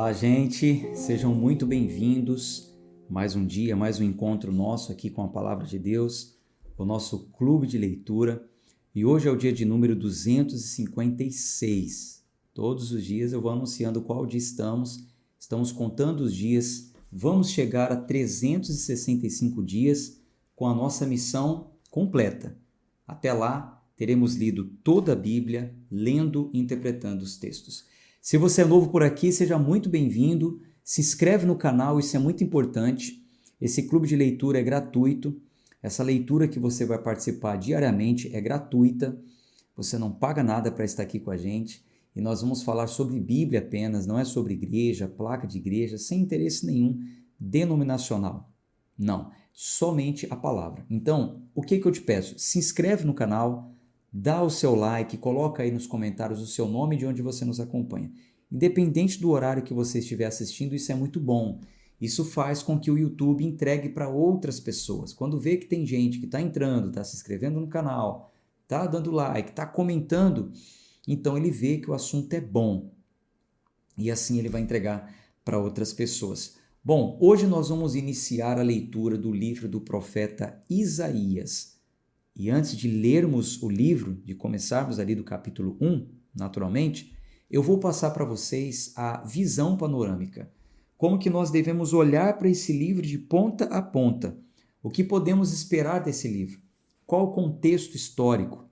Olá, gente, sejam muito bem-vindos. Mais um dia, mais um encontro nosso aqui com a Palavra de Deus, o nosso clube de leitura. E hoje é o dia de número 256. Todos os dias eu vou anunciando qual dia estamos contando os dias, vamos chegar a 365 dias com a nossa missão completa. Até lá, teremos lido toda a Bíblia, lendo e interpretando os textos. Se você é novo por aqui, seja muito bem-vindo. Se inscreve no canal, isso é muito importante. Esse clube de leitura é gratuito. Essa leitura que você vai participar diariamente é gratuita. Você não paga nada para estar aqui com a gente. E nós vamos falar sobre Bíblia apenas, não é sobre igreja, placa de igreja, sem interesse nenhum denominacional. Não, somente a palavra. Então, o que eu te peço? Se inscreve no canal, dá o seu like, coloca aí nos comentários o seu nome e de onde você nos acompanha. Independente do horário que você estiver assistindo, isso é muito bom. Isso faz com que o YouTube entregue para outras pessoas. Quando vê que tem gente que está entrando, está se inscrevendo no canal, está dando like, está comentando, então ele vê que o assunto é bom. E assim ele vai entregar para outras pessoas. Bom, hoje nós vamos iniciar a leitura do livro do profeta Isaías. E antes de lermos o livro, de começarmos ali do capítulo 1, naturalmente, eu vou passar para vocês a visão panorâmica. Como que nós devemos olhar para esse livro de ponta a ponta? O que podemos esperar desse livro? Qual o contexto histórico?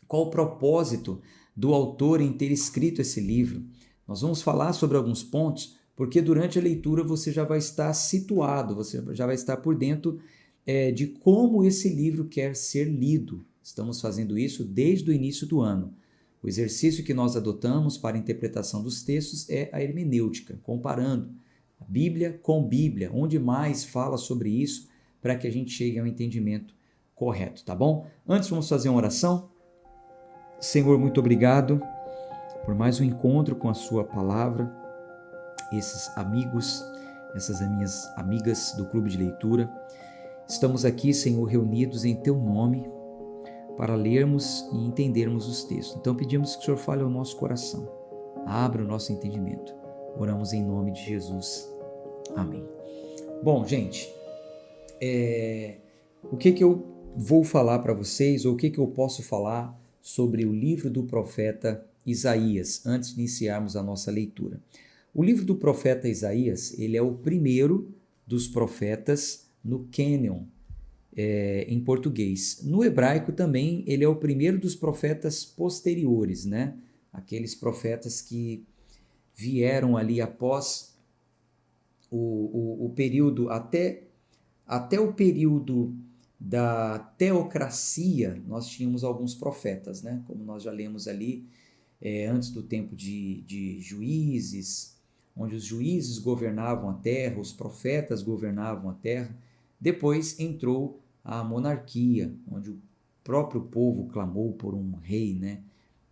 Qual o propósito do autor em ter escrito esse livro? Nós vamos falar sobre alguns pontos, porque durante a leitura você já vai estar situado, você já vai estar por dentro de como esse livro quer ser lido. Estamos fazendo isso desde o início do ano. O exercício que nós adotamos para a interpretação dos textos é a hermenêutica, comparando a Bíblia com Bíblia, onde mais fala sobre isso, para que a gente chegue ao entendimento correto, tá bom? Antes vamos fazer uma oração. Senhor, muito obrigado por mais um encontro com a sua palavra, esses amigos, essas minhas amigas do clube de leitura. Estamos aqui, Senhor, reunidos em Teu nome para lermos e entendermos os textos. Então pedimos que o Senhor fale ao nosso coração, abra o nosso entendimento. Oramos em nome de Jesus. Amém. Bom, gente, o que eu vou falar para vocês, ou o que eu posso falar sobre o livro do profeta Isaías, antes de iniciarmos a nossa leitura? O livro do profeta Isaías, ele é o primeiro dos profetas no cânon, em português. No hebraico também ele é o primeiro dos profetas posteriores, né? Aqueles profetas que vieram ali após o período, até o período da teocracia, nós tínhamos alguns profetas, né? Como nós já lemos ali, antes do tempo de juízes, onde os juízes governavam a terra, os profetas governavam a terra. Depois entrou a monarquia, onde o próprio povo clamou por um rei, né?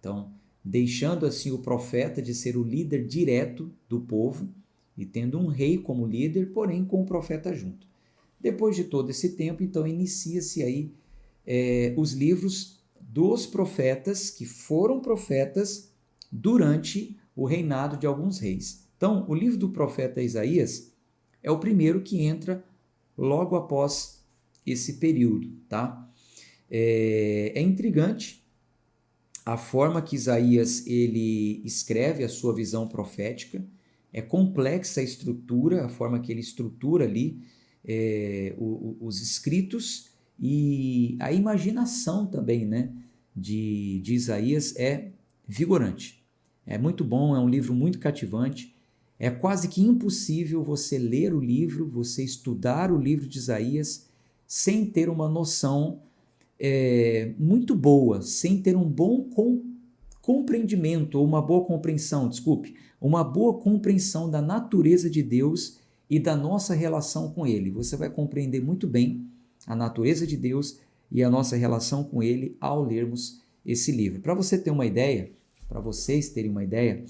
Então, deixando assim o profeta de ser o líder direto do povo e tendo um rei como líder, porém com o profeta junto. Depois de todo esse tempo, então, inicia-se aí os livros dos profetas que foram profetas durante o reinado de alguns reis. Então, o livro do profeta Isaías é o primeiro que entra logo após esse período, tá? É intrigante a forma que Isaías ele escreve a sua visão profética, é complexa a estrutura, a forma que ele estrutura ali os escritos, e a imaginação também, né, de Isaías é vigorante. É muito bom, é um livro muito cativante. É quase que impossível você ler o livro, você estudar o livro de Isaías sem ter uma noção muito boa, sem ter um bom compreendimento, ou uma boa compreensão, uma boa compreensão da natureza de Deus e da nossa relação com Ele. Você vai compreender muito bem a natureza de Deus e a nossa relação com Ele ao lermos esse livro. Para você ter uma ideia, para vocês terem uma ideia,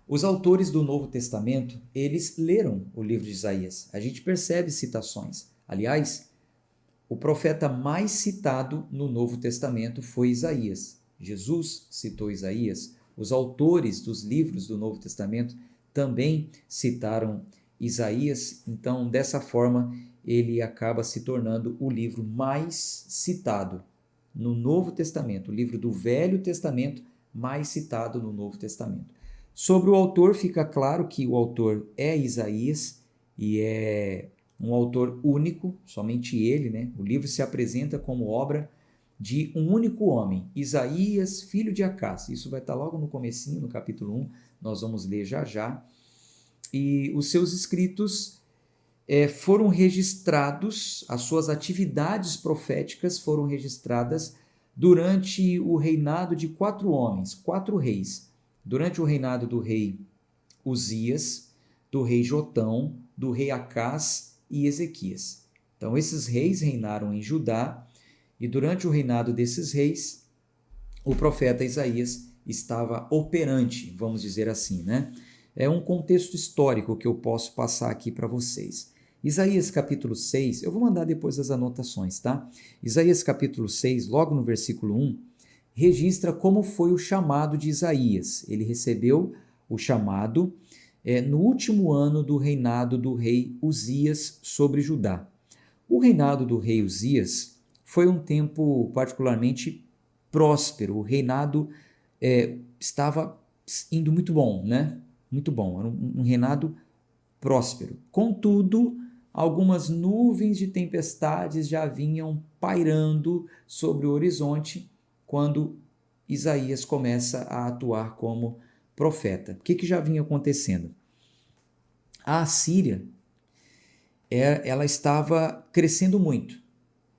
os autores do Novo Testamento, eles leram o livro de Isaías. A gente percebe citações. Aliás, o profeta mais citado no Novo Testamento foi Isaías. Jesus citou Isaías, Os autores dos livros do Novo Testamento também citaram Isaías, então dessa forma ele acaba se tornando o livro mais citado no Novo Testamento, o livro do Velho Testamento mais citado no Novo Testamento. Sobre o autor, fica claro que o autor é Isaías e é um autor único, somente ele, né? O livro se apresenta como obra de um único homem, Isaías, filho de Acás. Isso vai estar logo no comecinho, no capítulo 1, nós vamos ler já já. E os seus escritos foram registrados, as suas atividades proféticas foram registradas durante o reinado de 4 homens, 4 reis. Durante o reinado do rei Uzias, do rei Jotão, do rei Acás e Ezequias. Então, esses reis reinaram em Judá, e durante o reinado desses reis, o profeta Isaías estava operante, vamos dizer assim, né? É um contexto histórico que eu posso passar aqui para vocês. Isaías capítulo 6, eu vou mandar depois as anotações, tá? Isaías capítulo 6, logo no versículo 1, registra como foi o chamado de Isaías. Ele recebeu o chamado no último ano do reinado do rei Uzias sobre Judá. O reinado do rei Uzias foi um tempo particularmente próspero. O reinado estava indo muito bom, né? Muito bom, era um reinado próspero. Contudo, algumas nuvens de tempestades já vinham pairando sobre o horizonte quando Isaías começa a atuar como profeta. O que já vinha acontecendo? A Assíria, ela estava crescendo muito,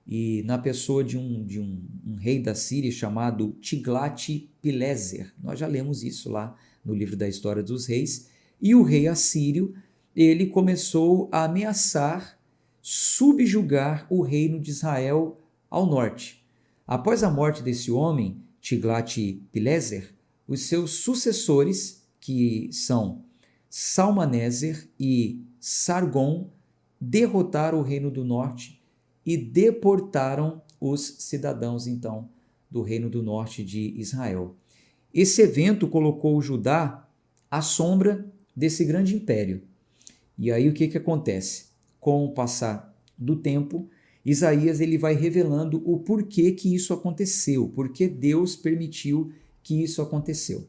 e na pessoa de um rei da Síria chamado Tiglat-Pileser. Nós já lemos isso lá no livro da História dos Reis. E o rei assírio, ele começou a ameaçar subjugar o reino de Israel ao norte. Após a morte desse homem, Tiglat-Pileser, os seus sucessores, que são Salmaneser e Sargon, derrotaram o reino do norte e deportaram os cidadãos, então, do reino do norte de Israel. Esse evento colocou Judá à sombra desse grande império. E aí o que acontece? Com o passar do tempo, Isaías ele vai revelando o porquê que isso aconteceu, porque Deus permitiu que isso aconteceu.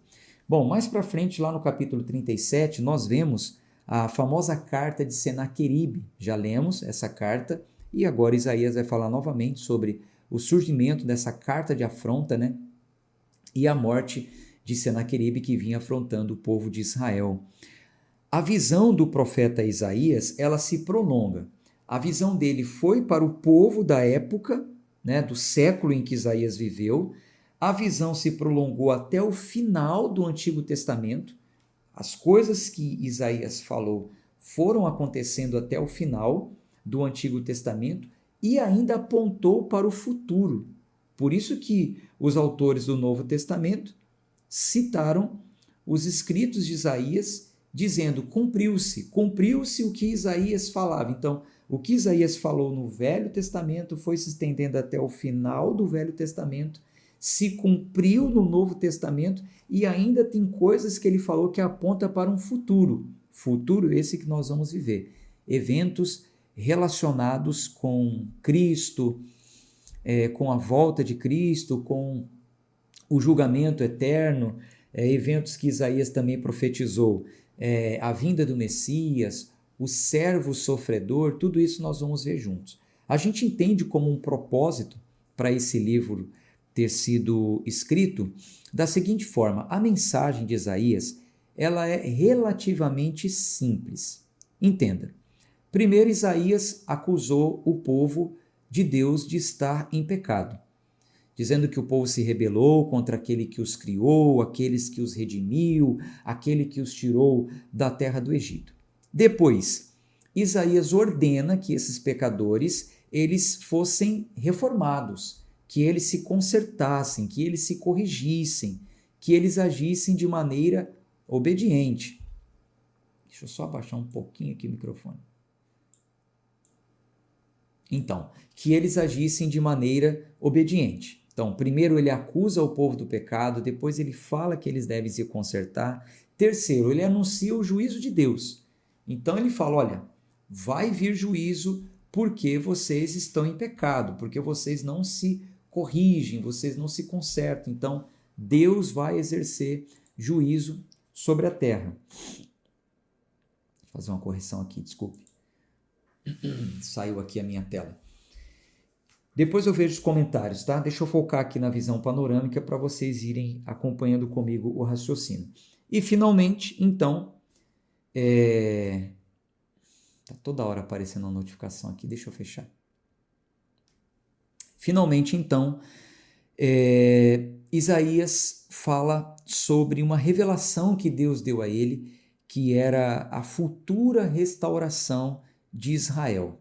Bom, mais para frente, lá no capítulo 37, nós vemos a famosa carta de Senaqueribe. Já lemos essa carta e agora Isaías vai falar novamente sobre o surgimento dessa carta de afronta, né? E a morte de Senaqueribe, que vinha afrontando o povo de Israel. A visão do profeta Isaías, ela se prolonga. A visão dele foi para o povo da época, né, do século em que Isaías viveu. A visão se prolongou até o final do Antigo Testamento. As coisas que Isaías falou foram acontecendo até o final do Antigo Testamento e ainda apontou para o futuro. Por isso que os autores do Novo Testamento citaram os escritos de Isaías, dizendo: cumpriu-se o que Isaías falava. Então, o que Isaías falou no Velho Testamento foi se estendendo até o final do Velho Testamento, se cumpriu no Novo Testamento e ainda tem coisas que ele falou que aponta para um futuro esse que nós vamos viver. Eventos relacionados com Cristo, com a volta de Cristo, com o julgamento eterno, eventos que Isaías também profetizou, a vinda do Messias, o servo sofredor, tudo isso nós vamos ver juntos. A gente entende como um propósito para esse livro ter sido escrito da seguinte forma: a mensagem de Isaías, ela é relativamente simples. Entenda. Primeiro, Isaías acusou o povo de Deus de estar em pecado, dizendo que o povo se rebelou contra aquele que os criou, aqueles que os redimiu, aquele que os tirou da terra do Egito. Depois, Isaías ordena que esses pecadores eles fossem reformados, que eles se consertassem, que eles se corrigissem, que eles agissem de maneira obediente. Deixa eu só abaixar um pouquinho aqui o microfone. Então, que eles agissem de maneira obediente. Então, primeiro ele acusa o povo do pecado, depois ele fala que eles devem se consertar. Terceiro, ele anuncia o juízo de Deus. Então ele fala, olha, vai vir juízo porque vocês estão em pecado, porque vocês não se corrigem, vocês não se consertam. Então, Deus vai exercer juízo sobre a terra. Vou fazer uma correção aqui, desculpe. Saiu aqui a minha tela. Depois eu vejo os comentários, tá? Deixa eu focar aqui na visão panorâmica para vocês irem acompanhando comigo o raciocínio. E finalmente, então, tá toda hora aparecendo uma notificação aqui, deixa eu fechar. Finalmente, então, Isaías fala sobre uma revelação que Deus deu a ele, que era a futura restauração de Israel.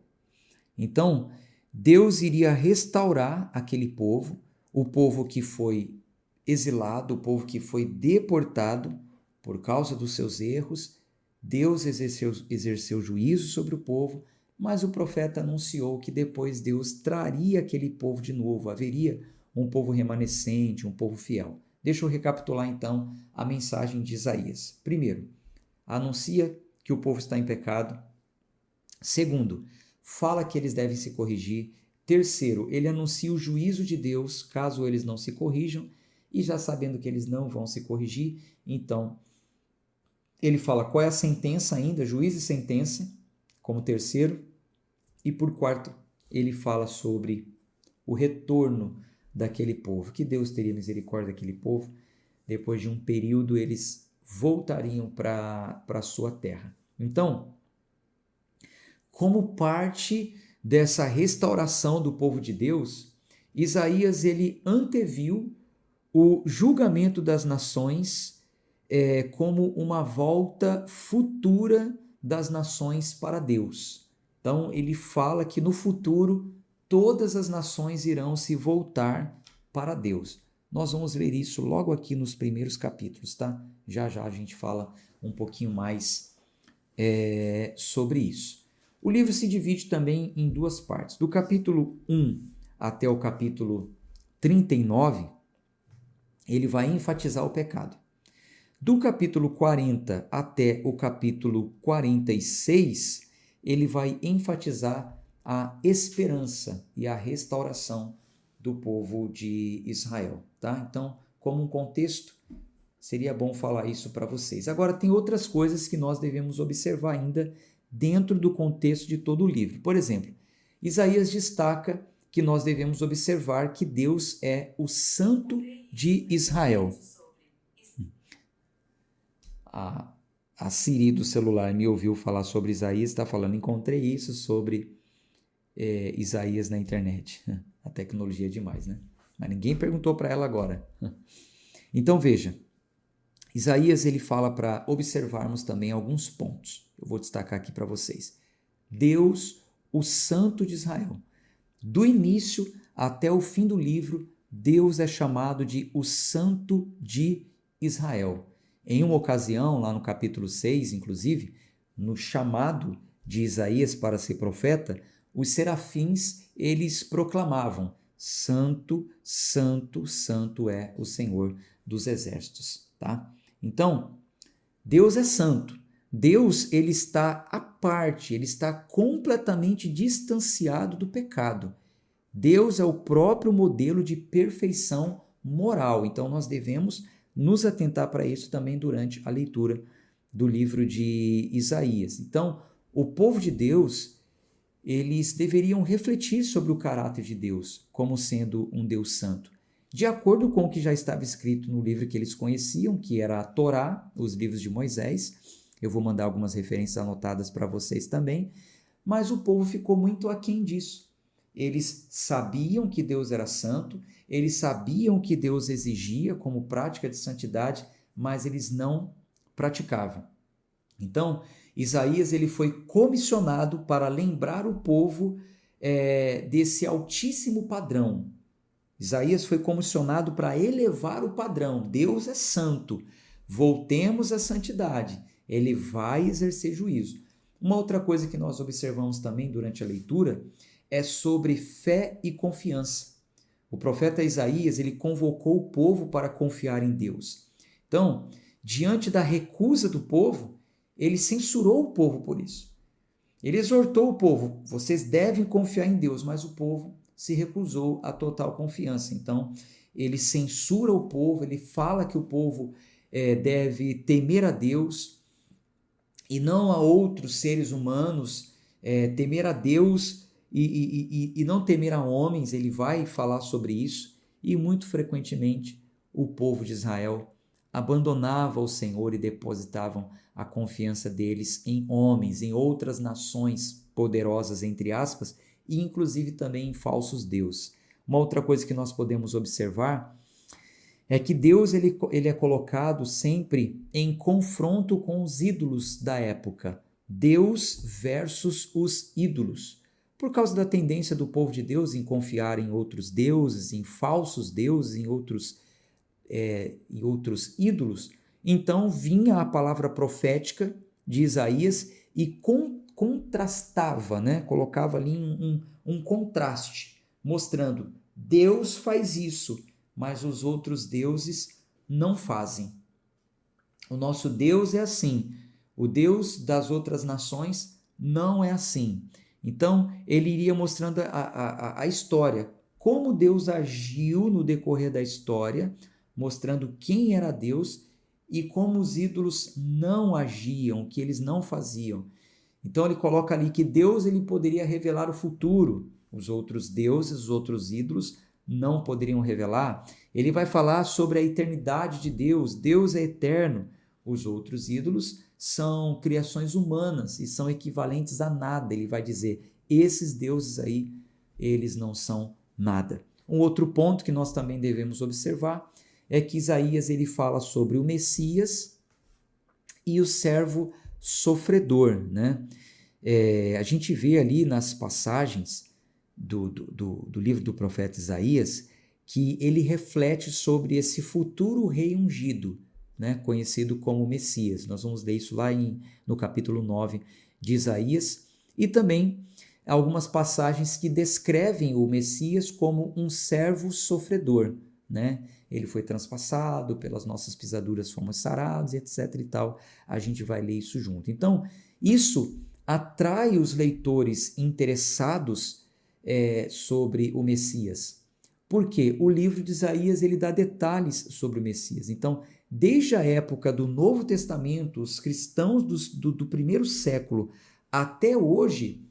Então, Deus iria restaurar aquele povo, o povo que foi exilado, o povo que foi deportado por causa dos seus erros. Deus exerceu juízo sobre o povo, mas o profeta anunciou que depois Deus traria aquele povo de novo, haveria um povo remanescente, um povo fiel. Deixa eu recapitular então a mensagem de Isaías. Primeiro, anuncia que o povo está em pecado. Segundo, fala que eles devem se corrigir. Terceiro, ele anuncia o juízo de Deus caso eles não se corrijam. E já sabendo que eles não vão se corrigir, então ele fala qual é a sentença ainda, juízo e sentença, como terceiro. E por quarto, ele fala sobre o retorno daquele povo, que Deus teria misericórdia daquele povo. Depois de um período, eles voltariam para a sua terra. Então, como parte dessa restauração do povo de Deus, Isaías ele anteviu o julgamento das nações como uma volta futura das nações para Deus. Então, ele fala que no futuro todas as nações irão se voltar para Deus. Nós vamos ver isso logo aqui nos primeiros capítulos, tá? Já já a gente fala um pouquinho mais sobre isso. O livro se divide também em duas partes. Do capítulo 1 até o capítulo 39, ele vai enfatizar o pecado. Do capítulo 40 até o capítulo 46, ele vai enfatizar a esperança e a restauração do povo de Israel, tá? Então, como um contexto, seria bom falar isso para vocês. Agora, tem outras coisas que nós devemos observar ainda dentro do contexto de todo o livro. Por exemplo, Isaías destaca que nós devemos observar que Deus é o Santo de Israel. A Siri do celular me ouviu falar sobre Isaías, está falando, encontrei isso sobre Isaías na internet. A tecnologia é demais, né? Mas ninguém perguntou para ela agora. Então veja, Isaías ele fala para observarmos também alguns pontos. Eu vou destacar aqui para vocês. Deus, o Santo de Israel. Do início até o fim do livro, Deus é chamado de o Santo de Israel. Em uma ocasião, lá no capítulo 6, inclusive, no chamado de Isaías para ser profeta, os serafins, eles proclamavam: Santo, Santo, Santo é o Senhor dos exércitos, tá? Então, Deus é santo. Deus, ele está à parte, ele está completamente distanciado do pecado. Deus é o próprio modelo de perfeição moral. Então, nós devemos nos atentar para isso também durante a leitura do livro de Isaías. Então, o povo de Deus, eles deveriam refletir sobre o caráter de Deus como sendo um Deus santo, de acordo com o que já estava escrito no livro que eles conheciam, que era a Torá, os livros de Moisés. Eu vou mandar algumas referências anotadas para vocês também, mas o povo ficou muito aquém disso. Eles sabiam que Deus era santo, eles sabiam o que Deus exigia como prática de santidade, mas eles não praticavam. Então, Isaías ele foi comissionado para lembrar o povo desse altíssimo padrão. Isaías foi comissionado para elevar o padrão. Deus é santo. Voltemos à santidade. Ele vai exercer juízo. Uma outra coisa que nós observamos também durante a leitura é sobre fé e confiança. O profeta Isaías, ele convocou o povo para confiar em Deus. Então, diante da recusa do povo, ele censurou o povo por isso. Ele exortou o povo, vocês devem confiar em Deus, mas o povo se recusou a total confiança. Então, ele censura o povo, ele fala que o povo deve temer a Deus e não a outros seres humanos, temer a Deus e não temer a homens. Ele vai falar sobre isso, e muito frequentemente o povo de Israel abandonava o Senhor e depositavam a confiança deles em homens, em outras nações poderosas, entre aspas, e inclusive também em falsos deuses. Uma outra coisa que nós podemos observar é que Deus ele é colocado sempre em confronto com os ídolos da época. Deus versus os ídolos. Por causa da tendência do povo de Deus em confiar em outros deuses, em falsos deuses, em outros ídolos, então vinha a palavra profética de Isaías e contrastava, né? Colocava ali um contraste, mostrando: Deus faz isso, mas os outros deuses não fazem. O nosso Deus é assim, o Deus das outras nações não é assim. Então, ele iria mostrando a história, como Deus agiu no decorrer da história, mostrando quem era Deus e como os ídolos não agiam, que eles não faziam. Então ele coloca ali que Deus ele poderia revelar o futuro, os outros deuses, os outros ídolos não poderiam revelar. Ele vai falar sobre a eternidade de Deus, Deus é eterno. Os outros ídolos são criações humanas e são equivalentes a nada. Ele vai dizer, esses deuses aí, eles não são nada. Um outro ponto que nós também devemos observar é que Isaías ele fala sobre o Messias e o servo sofredor, né? A gente vê ali nas passagens do livro do profeta Isaías que ele reflete sobre esse futuro rei ungido, né? Conhecido como Messias. Nós vamos ler isso lá no capítulo 9 de Isaías, e também algumas passagens que descrevem o Messias como um servo sofredor, né? Ele foi transpassado, pelas nossas pisaduras fomos sarados, etc e tal. A gente vai ler isso junto. Então, isso atrai os leitores interessados sobre o Messias. Porque o livro de Isaías ele dá detalhes sobre o Messias. Então, desde a época do Novo Testamento, os cristãos do primeiro século até hoje,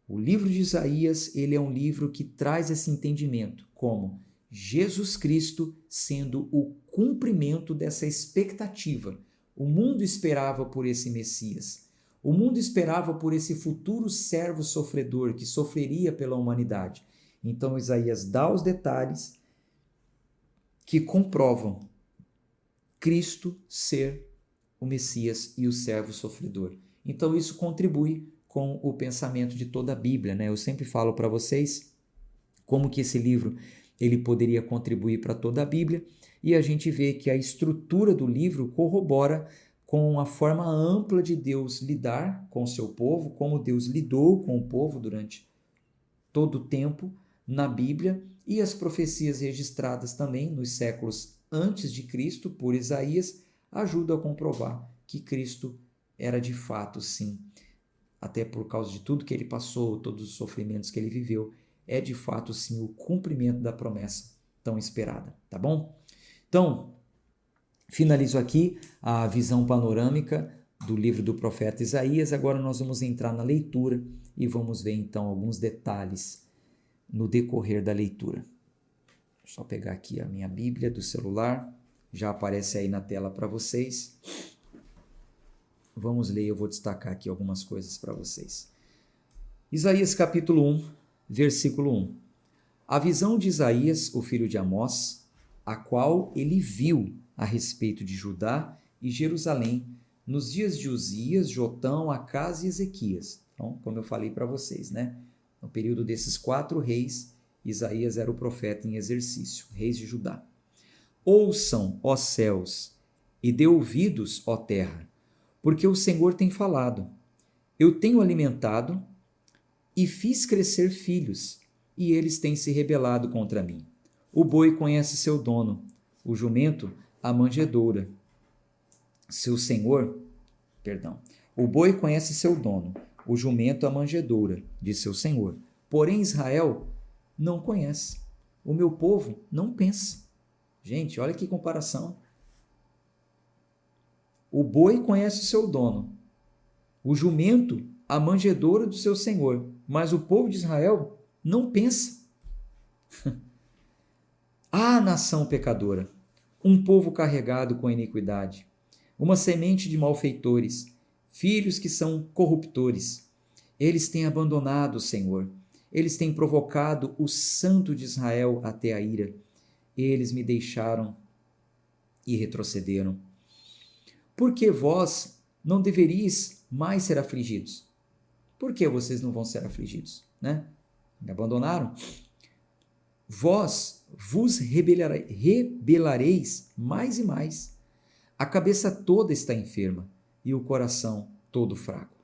o livro de Isaías ele é um livro que traz esse entendimento como Jesus Cristo sendo o cumprimento dessa expectativa. O mundo esperava por esse Messias. O mundo esperava por esse futuro servo sofredor que sofreria pela humanidade. Então Isaías dá os detalhes que comprovam Cristo ser o Messias e o servo sofredor. Então isso contribui com o pensamento de toda a Bíblia, né? Eu sempre falo para vocês como que esse livro ele poderia contribuir para toda a Bíblia, e a gente vê que a estrutura do livro corrobora com a forma ampla de Deus lidar com o seu povo, como Deus lidou com o povo durante todo o tempo na Bíblia, e as profecias registradas também nos séculos antes de Cristo por Isaías ajudam a comprovar que Cristo era de fato, sim, até por causa de tudo que ele passou, todos os sofrimentos que ele viveu, é de fato sim o cumprimento da promessa tão esperada, tá bom? Então, finalizo aqui a visão panorâmica do livro do profeta Isaías. Agora nós vamos entrar na leitura e vamos ver então alguns detalhes no decorrer da leitura. Deixa eu só pegar aqui a minha Bíblia do celular, já aparece aí na tela para vocês. Vamos ler, eu vou destacar aqui algumas coisas para vocês. Isaías capítulo 1, versículo 1. A visão de Isaías, o filho de Amós, a qual ele viu a respeito de Judá e Jerusalém nos dias de Uzias, Jotão, Acás e Ezequias. Então, como eu falei para vocês, né? No período desses 4 reis, Isaías era o profeta em exercício, reis de Judá. Ouçam, ó céus, e dê ouvidos, ó terra, porque o Senhor tem falado. Eu tenho alimentado e fiz crescer filhos, e eles têm se rebelado contra mim. O boi conhece seu dono, o jumento a manjedoura. Seu senhor, perdão. O boi conhece seu dono, o jumento a manjedoura de seu senhor. Porém Israel não conhece. O meu povo não pensa. Gente, olha que comparação. O boi conhece seu dono, o jumento a manjedoura do seu senhor, mas o povo de Israel não pensa. Ah, nação pecadora, um povo carregado com iniquidade, uma semente de malfeitores, filhos que são corruptores. Eles têm abandonado o Senhor, eles têm provocado o Santo de Israel até a ira. Eles me deixaram e retrocederam. Por que vós não deveríeis mais ser afligidos? Por que vocês não vão ser afligidos, né? Me abandonaram? Vós vos rebelareis mais e mais. A cabeça toda está enferma e o coração todo fraco.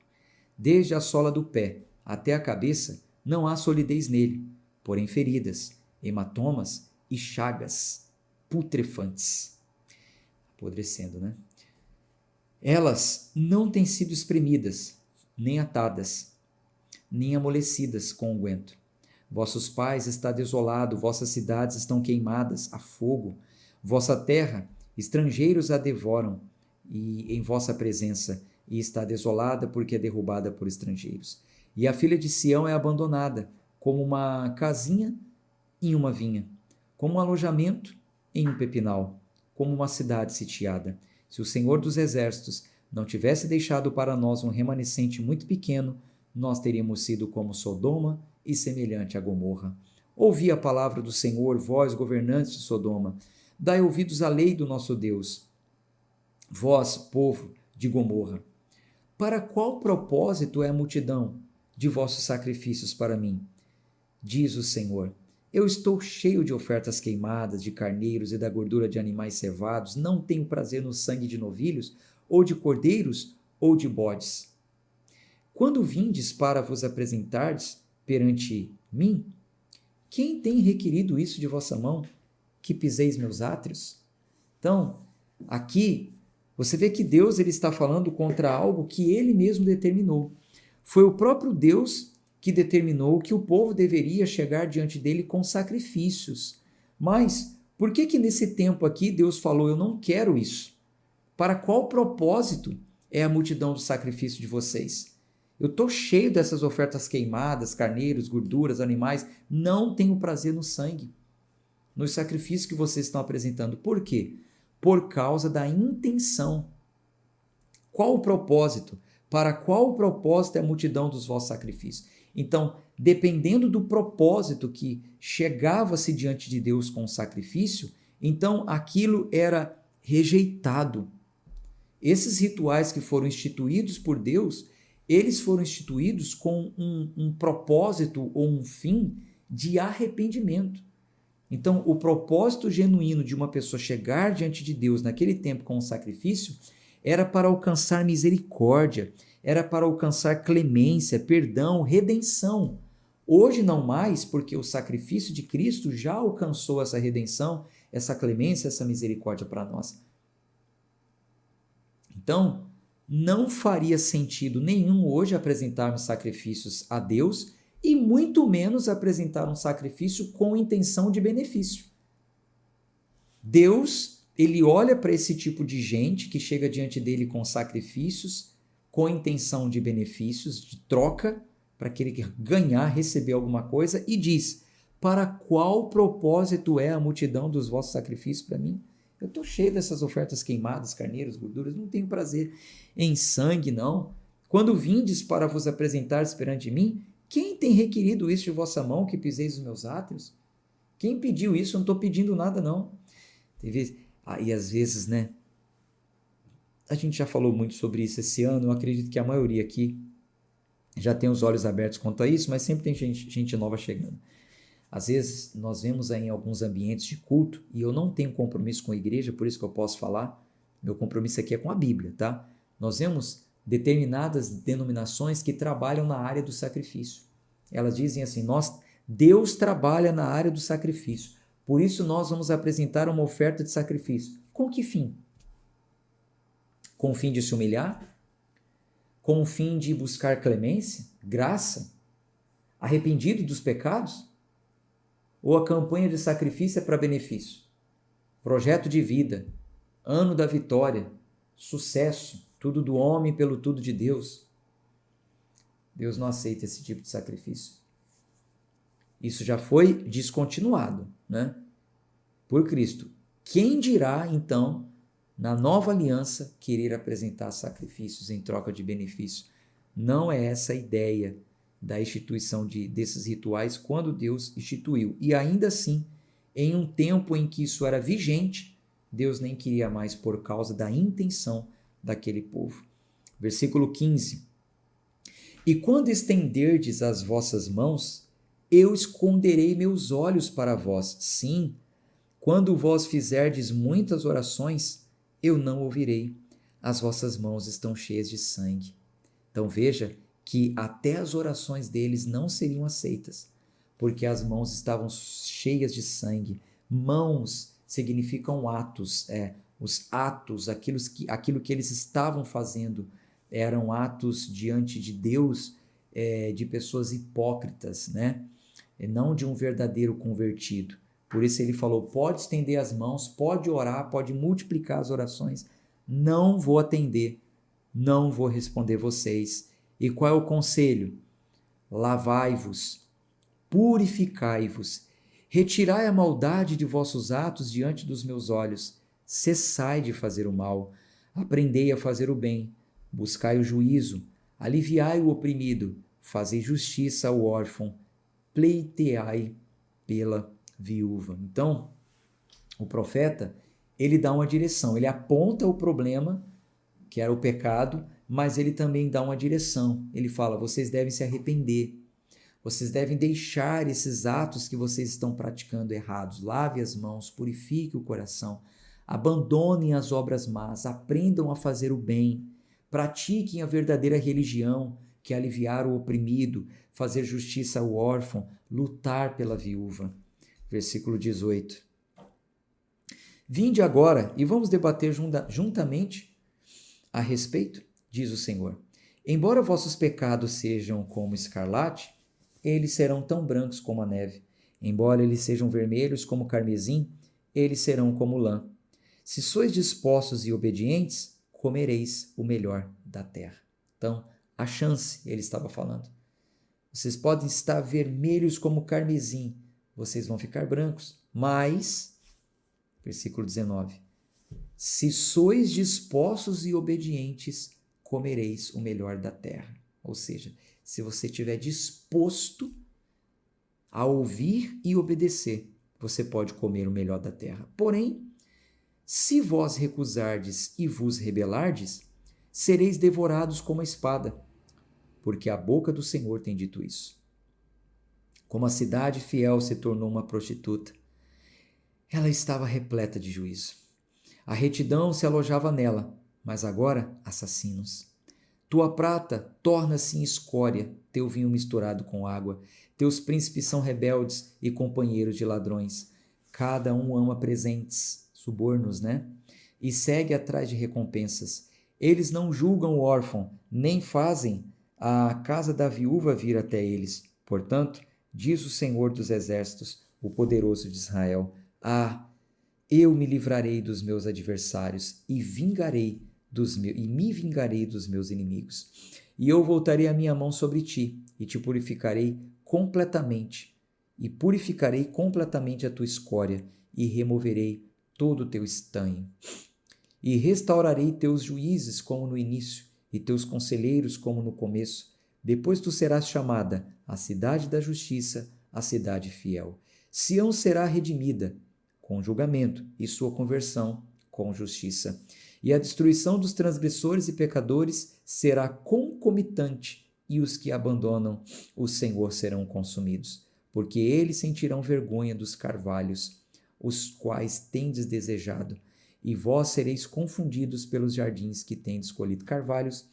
Desde a sola do pé até a cabeça não há solidez nele, porém feridas, hematomas e chagas putrefantes. Apodrecendo, né? Elas não têm sido espremidas, nem atadas, nem amolecidas com unguento. Vossos pais está desolado, vossas cidades estão queimadas a fogo, vossa terra, estrangeiros a devoram, e em vossa presença, e está desolada porque é derrubada por estrangeiros. E a filha de Sião é abandonada, como uma casinha em uma vinha, como um alojamento em um pepinal, como uma cidade sitiada. Se o Senhor dos Exércitos não tivesse deixado para nós um remanescente muito pequeno, nós teríamos sido como Sodoma e semelhante a Gomorra. Ouvi a palavra do Senhor, vós, governantes de Sodoma. Dai ouvidos à lei do nosso Deus. Vós, povo de Gomorra. Para qual propósito é a multidão de vossos sacrifícios para mim? Diz o Senhor. Eu estou cheio de ofertas queimadas, de carneiros e da gordura de animais cevados. Não tenho prazer no sangue de novilhos, ou de cordeiros, ou de bodes. Quando vindes para vos apresentardes perante mim, quem tem requerido isso de vossa mão, que piseis meus átrios? Então, aqui, você vê que Deus ele está falando contra algo que ele mesmo determinou. Foi o próprio Deus que determinou que o povo deveria chegar diante dele com sacrifícios. Mas, por que nesse tempo aqui Deus falou, eu não quero isso? Para qual propósito é a multidão do sacrifício de vocês? Eu estou cheio dessas ofertas queimadas, carneiros, gorduras, animais, não tenho prazer no sangue, nos sacrifícios que vocês estão apresentando. Por quê? Por causa da intenção. Qual o propósito? Para qual o propósito é a multidão dos vossos sacrifícios? Então, dependendo do propósito que chegava-se diante de Deus com o sacrifício, então aquilo era rejeitado. Esses rituais que foram instituídos por Deus, eles foram instituídos com um propósito ou um fim de arrependimento. Então, o propósito genuíno de uma pessoa chegar diante de Deus naquele tempo com o sacrifício era para alcançar misericórdia, era para alcançar clemência, perdão, redenção. Hoje não mais, porque o sacrifício de Cristo já alcançou essa redenção, essa clemência, essa misericórdia para nós. Então, não faria sentido nenhum hoje apresentarmos sacrifícios a Deus e muito menos apresentar um sacrifício com intenção de benefício. Deus, ele olha para esse tipo de gente que chega diante dele com sacrifícios, com intenção de benefícios, de troca, para que ele ganhar, receber alguma coisa, e diz, para qual propósito é a multidão dos vossos sacrifícios para mim? Eu estou cheio dessas ofertas queimadas, carneiros, gorduras, não tenho prazer em sangue, não. Quando vindes para vos apresentares perante mim, quem tem requerido isso de vossa mão, que piseis os meus átrios? Quem pediu isso? Eu não estou pedindo nada, não. E às vezes, né? A gente já falou muito sobre isso esse ano, eu acredito que a maioria aqui já tem os olhos abertos quanto a isso, mas sempre tem gente nova chegando. Às vezes, nós vemos aí em alguns ambientes de culto, e eu não tenho compromisso com a igreja, por isso que eu posso falar, meu compromisso aqui é com a Bíblia, tá? Nós vemos determinadas denominações que trabalham na área do sacrifício. Elas dizem assim, Deus trabalha na área do sacrifício. Por isso nós vamos apresentar uma oferta de sacrifício. Com que fim? Com o fim de se humilhar? Com o fim de buscar clemência, graça, arrependido dos pecados? Ou a campanha de sacrifício é para benefício? Projeto de vida, ano da vitória, sucesso, tudo do homem pelo tudo de Deus. Deus não aceita esse tipo de sacrifício. Isso já foi descontinuado, né? Por Cristo. Quem dirá, então, na nova aliança, querer apresentar sacrifícios em troca de benefício? Não é essa a ideia da instituição desses rituais quando Deus instituiu. E ainda assim, em um tempo em que isso era vigente, Deus nem queria mais por causa da intenção daquele povo. Versículo 15. E quando estenderdes as vossas mãos, eu esconderei meus olhos para vós. Sim, quando vós fizerdes muitas orações, eu não ouvirei. As vossas mãos estão cheias de sangue. Então veja que até as orações deles não seriam aceitas, porque as mãos estavam cheias de sangue. Mãos significam atos, os atos, aquilo que eles estavam fazendo eram atos diante de Deus, de pessoas hipócritas, né? Não de um verdadeiro convertido. Por isso ele falou, pode estender as mãos, pode orar, pode multiplicar as orações, não vou atender, não vou responder vocês. E qual é o conselho? Lavai-vos, purificai-vos, retirai a maldade de vossos atos diante dos meus olhos, cessai de fazer o mal, aprendei a fazer o bem, buscai o juízo, aliviai o oprimido, fazei justiça ao órfão, pleiteai pela viúva. Então, o profeta, ele dá uma direção, ele aponta o problema, que era o pecado, mas ele também dá uma direção. Ele fala, vocês devem se arrepender, vocês devem deixar esses atos que vocês estão praticando errados, lave as mãos, purifique o coração, abandonem as obras más, aprendam a fazer o bem, pratiquem a verdadeira religião, que é aliviar o oprimido, fazer justiça ao órfão, lutar pela viúva. Versículo 18. Vinde agora e vamos debater juntamente a respeito, diz o Senhor. Embora vossos pecados sejam como escarlate, eles serão tão brancos como a neve. Embora eles sejam vermelhos como carmesim, eles serão como lã. Se sois dispostos e obedientes, comereis o melhor da terra. Então, a chance, ele estava falando. Vocês podem estar vermelhos como carmesim, vocês vão ficar brancos, mas, versículo 19, se sois dispostos e obedientes, comereis o melhor da terra. Ou seja, se você estiver disposto a ouvir e obedecer, você pode comer o melhor da terra. Porém, se vós recusardes e vos rebelardes, sereis devorados como a espada, porque a boca do Senhor tem dito isso. Como a cidade fiel se tornou uma prostituta, ela estava repleta de juízo. A retidão se alojava nela, mas agora assassinos. Tua prata torna-se em escória, teu vinho misturado com água. Teus príncipes são rebeldes e companheiros de ladrões. Cada um ama presentes, subornos, né? E segue atrás de recompensas. Eles não julgam o órfão, nem fazem a casa da viúva vir até eles. Portanto, diz o Senhor dos Exércitos, o poderoso de Israel, eu me livrarei dos meus adversários e me vingarei dos meus inimigos. E eu voltarei a minha mão sobre ti e te purificarei completamente a tua escória e removerei todo o teu estanho. E restaurarei teus juízes como no início e teus conselheiros como no começo. Depois tu serás chamada a cidade da justiça, a cidade fiel. Sião será redimida com julgamento e sua conversão com justiça. E a destruição dos transgressores e pecadores será concomitante, e os que abandonam o Senhor serão consumidos, porque eles sentirão vergonha dos carvalhos, os quais tendes desejado, e vós sereis confundidos pelos jardins que tendes escolhido. Carvalhos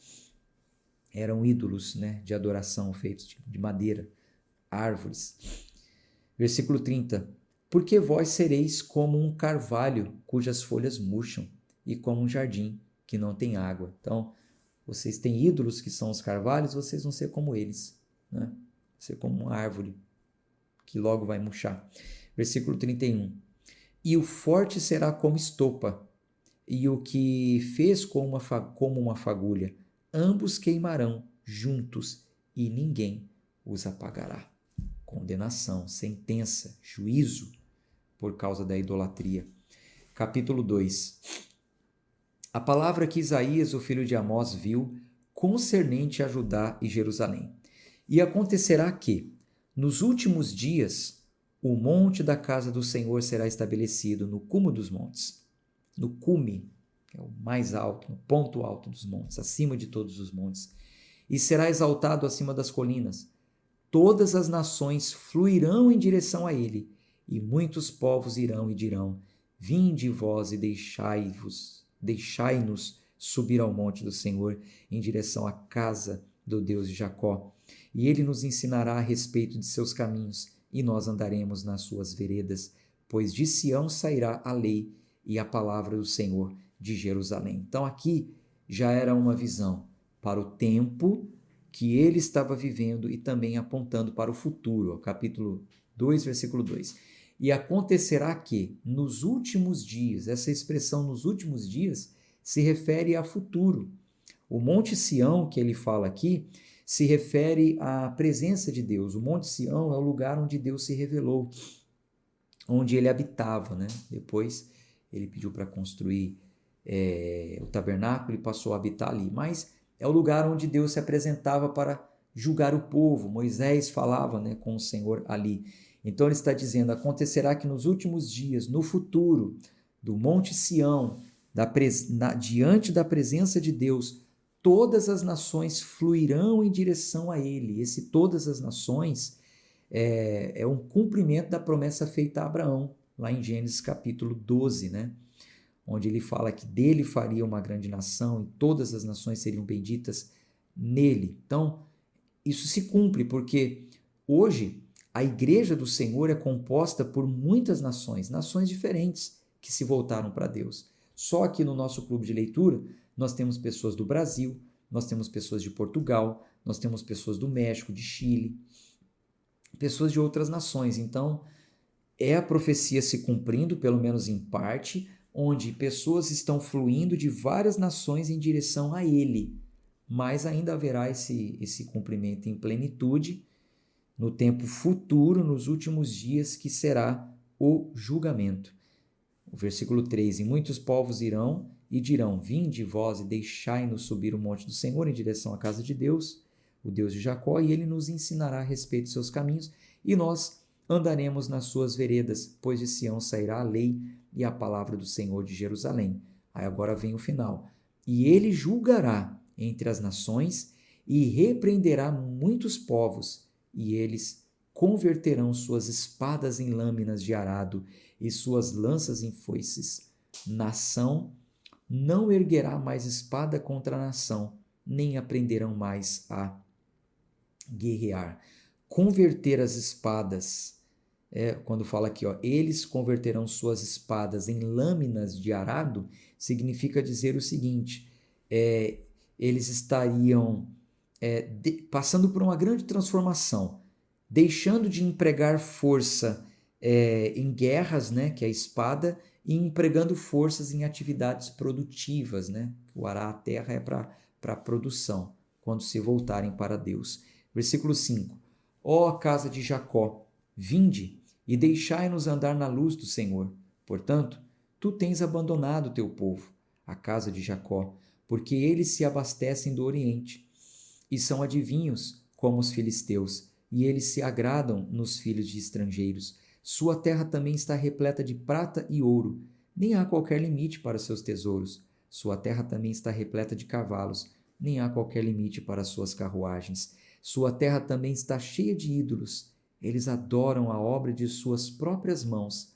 eram ídolos, né, de adoração feitos de madeira, árvores. Versículo 30. Porque vós sereis como um carvalho cujas folhas murcham, e como um jardim que não tem água. Então, vocês têm ídolos que são os carvalhos, vocês vão ser como eles, né? Ser como uma árvore que logo vai murchar. Versículo 31. E o forte será como estopa, e o que fez como uma fagulha. Ambos queimarão juntos, e ninguém os apagará. Condenação, sentença, juízo por causa da idolatria. Capítulo 2. A palavra que Isaías, o filho de Amós, viu concernente a Judá e Jerusalém. E acontecerá que, nos últimos dias, o monte da casa do Senhor será estabelecido no cume dos montes, no cume, que é o mais alto, no ponto alto dos montes, acima de todos os montes, e será exaltado acima das colinas. Todas as nações fluirão em direção a ele, e muitos povos irão e dirão: Vinde vós e deixai-nos subir ao monte do Senhor, em direção à casa do Deus de Jacó. E ele nos ensinará a respeito de seus caminhos, e nós andaremos nas suas veredas, pois de Sião sairá a lei e a palavra do Senhor de Jerusalém. Então aqui já era uma visão para o tempo que ele estava vivendo e também apontando para o futuro. Capítulo 2, versículo 2. E acontecerá que, nos últimos dias, essa expressão nos últimos dias se refere a futuro. O Monte Sião, que ele fala aqui, se refere à presença de Deus. O Monte Sião é o lugar onde Deus se revelou, onde ele habitava, né? Depois ele pediu para construir o tabernáculo e passou a habitar ali. Mas é o lugar onde Deus se apresentava para julgar o povo. Moisés falava, né, com o Senhor ali. Então ele está dizendo: acontecerá que nos últimos dias, no futuro, do Monte Sião, diante da presença de Deus, todas as nações fluirão em direção a ele. Esse todas as nações é um cumprimento da promessa feita a Abraão, lá em Gênesis capítulo 12, né? Onde ele fala que dele faria uma grande nação e todas as nações seriam benditas nele. Então, isso se cumpre porque hoje a igreja do Senhor é composta por muitas nações diferentes que se voltaram para Deus. Só aqui no nosso clube de leitura, nós temos pessoas do Brasil, nós temos pessoas de Portugal, nós temos pessoas do México, de Chile, pessoas de outras nações. Então, é a profecia se cumprindo, pelo menos em parte, onde pessoas estão fluindo de várias nações em direção a ele. Mas ainda haverá esse cumprimento em plenitude no tempo futuro, nos últimos dias, que será o julgamento. O versículo 3: E muitos povos irão e dirão: Vinde vós e deixai-nos subir o monte do Senhor em direção à casa de Deus, o Deus de Jacó, e ele nos ensinará a respeito de seus caminhos, e nós andaremos nas suas veredas, pois de Sião sairá a lei e a palavra do Senhor de Jerusalém. Aí agora vem o final. E ele julgará entre as nações e repreenderá muitos povos, e eles converterão suas espadas em lâminas de arado e suas lanças em foices. Nação não erguerá mais espada contra nação, nem aprenderão mais a guerrear. Converter as espadas, quando fala aqui, eles converterão suas espadas em lâminas de arado, significa dizer o seguinte: eles estariam passando por uma grande transformação, deixando de empregar força em guerras, né, que é a espada, e empregando forças em atividades produtivas, né? O arar a terra é para a produção, quando se voltarem para Deus. Versículo 5: Ó casa de Jacó, vinde e deixai-nos andar na luz do Senhor. Portanto, tu tens abandonado o teu povo, a casa de Jacó, porque eles se abastecem do Oriente e são adivinhos como os filisteus, e eles se agradam nos filhos de estrangeiros. Sua terra também está repleta de prata e ouro, nem há qualquer limite para seus tesouros. Sua terra também está repleta de cavalos, nem há qualquer limite para suas carruagens. Sua terra também está cheia de ídolos. Eles adoram a obra de suas próprias mãos,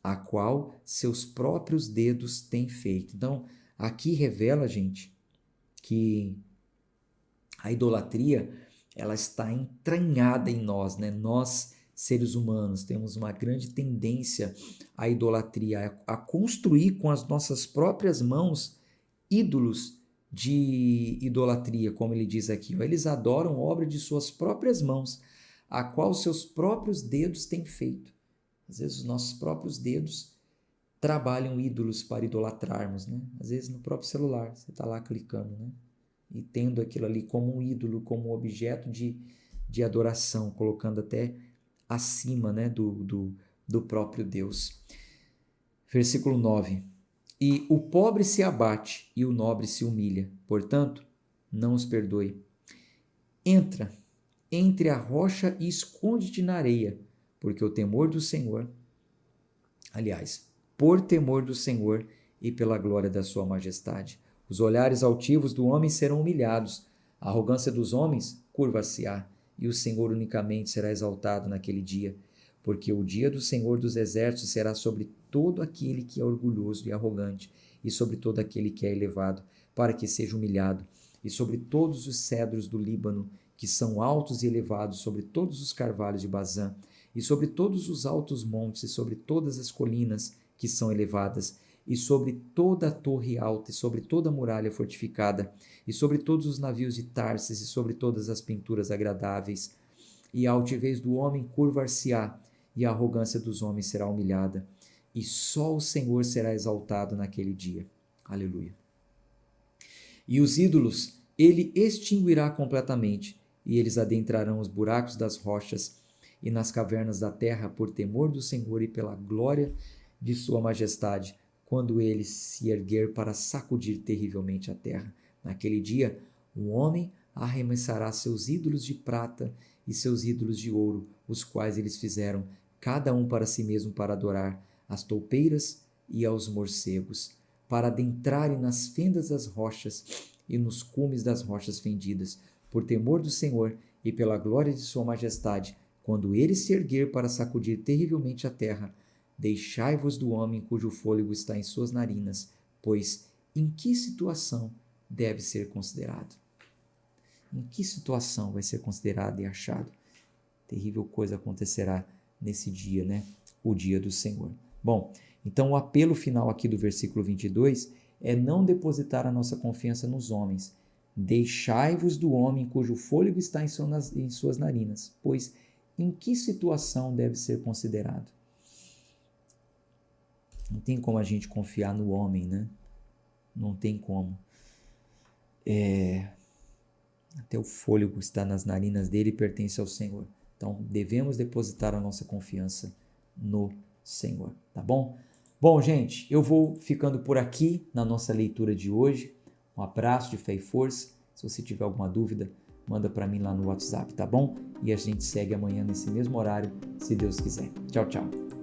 a qual seus próprios dedos têm feito. Então, aqui revela, gente, que a idolatria, ela está entranhada em nós, né? Nós seres humanos temos uma grande tendência à idolatria, a construir com as nossas próprias mãos ídolos de idolatria, como ele diz aqui. Eles adoram obra de suas próprias mãos, a qual seus próprios dedos têm feito. Às vezes os nossos próprios dedos trabalham ídolos para idolatrarmos, né? Às vezes no próprio celular, você está lá clicando, né? E tendo aquilo ali como um ídolo, como um objeto de adoração, colocando até acima, né, do próprio Deus. Versículo 9. E o pobre se abate e o nobre se humilha, portanto, não os perdoe. Entra entre a rocha e esconde-te na areia, porque o temor do Senhor, aliás, por temor do Senhor e pela glória da sua majestade. Os olhares altivos do homem serão humilhados, a arrogância dos homens curva-se-á, e o Senhor unicamente será exaltado naquele dia, porque o dia do Senhor dos exércitos será sobre todo aquele que é orgulhoso e arrogante, e sobre todo aquele que é elevado, para que seja humilhado, e sobre todos os cedros do Líbano, que são altos e elevados, sobre todos os carvalhos de Bazã, e sobre todos os altos montes, e sobre todas as colinas que são elevadas, e sobre toda a torre alta, e sobre toda a muralha fortificada, e sobre todos os navios de Tarsis, e sobre todas as pinturas agradáveis. E a altivez do homem curvar-se-á, e a arrogância dos homens será humilhada, e só o Senhor será exaltado naquele dia. Aleluia. E os ídolos ele extinguirá completamente, e eles adentrarão os buracos das rochas e nas cavernas da terra por temor do Senhor e pela glória de sua majestade, quando ele se erguer para sacudir terrivelmente a terra. Naquele dia, um homem arremessará seus ídolos de prata e seus ídolos de ouro, os quais eles fizeram, cada um para si mesmo para adorar, as toupeiras e aos morcegos, para adentrarem nas fendas das rochas e nos cumes das rochas fendidas, por temor do Senhor e pela glória de sua majestade, quando ele se erguer para sacudir terrivelmente a terra. Deixai-vos do homem cujo fôlego está em suas narinas, pois em que situação deve ser considerado? Em que situação vai ser considerado e achado? Terrível coisa acontecerá nesse dia, né? O dia do Senhor. Bom, então o apelo final aqui do versículo 22 é não depositar a nossa confiança nos homens. Deixai-vos do homem cujo fôlego está em suas narinas, pois em que situação deve ser considerado? Não tem como a gente confiar no homem, né? Não tem como. Até o fôlego está nas narinas dele e pertence ao Senhor. Então, devemos depositar a nossa confiança no Senhor, tá bom? Bom, gente, eu vou ficando por aqui na nossa leitura de hoje. Um abraço de fé e força. Se você tiver alguma dúvida, manda para mim lá no WhatsApp, tá bom? E a gente segue amanhã nesse mesmo horário, se Deus quiser. Tchau, tchau.